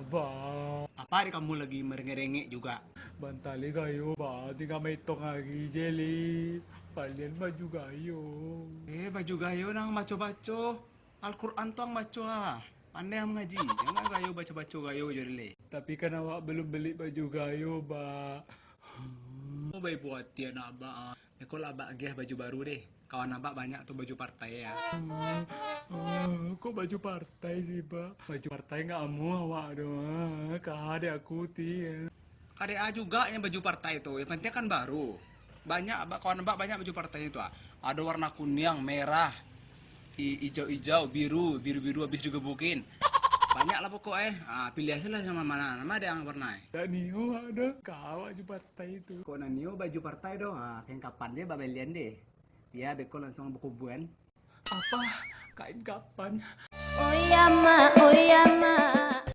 Abah, Apa hari kamu lagi merengek-rengek juga? bantali kayo ba? Di ka may tongagi jelly. Palian baju kayo. Baju gayo nang maco-baco. Al-Quran tuh ang maco ah. Pandai ang ngaji. Jangan gayo baca-baco gayo jadi le. Tapi kan awak belum beli baju kayo ba? Mau bayi buat dia nak abak ah. Kalau abak agih baju baru deh. Kawan abak banyak tuh baju partai ya. Kok baju partai sih ba? Baju partai nggak mau awak doang. Kade aku ti. KDA juga yang baju partai itu. Yang penting kan baru. Banyak abak kawan abak banyak baju partai itu ah. Ada warna kuning, merah, hijau-hijau, biru-biru habis digebukin. Banyak lah pokoknya. Pilih aja lah sama mana. Nama ada yang warna. Dan Nio ada kau baju partai itu. Kok nanio baju partai dong. Kain kapan dia babelian deh. Dia beko langsung buku buan. Apa? Kain kapan? Oh ya ma, oh ya ma.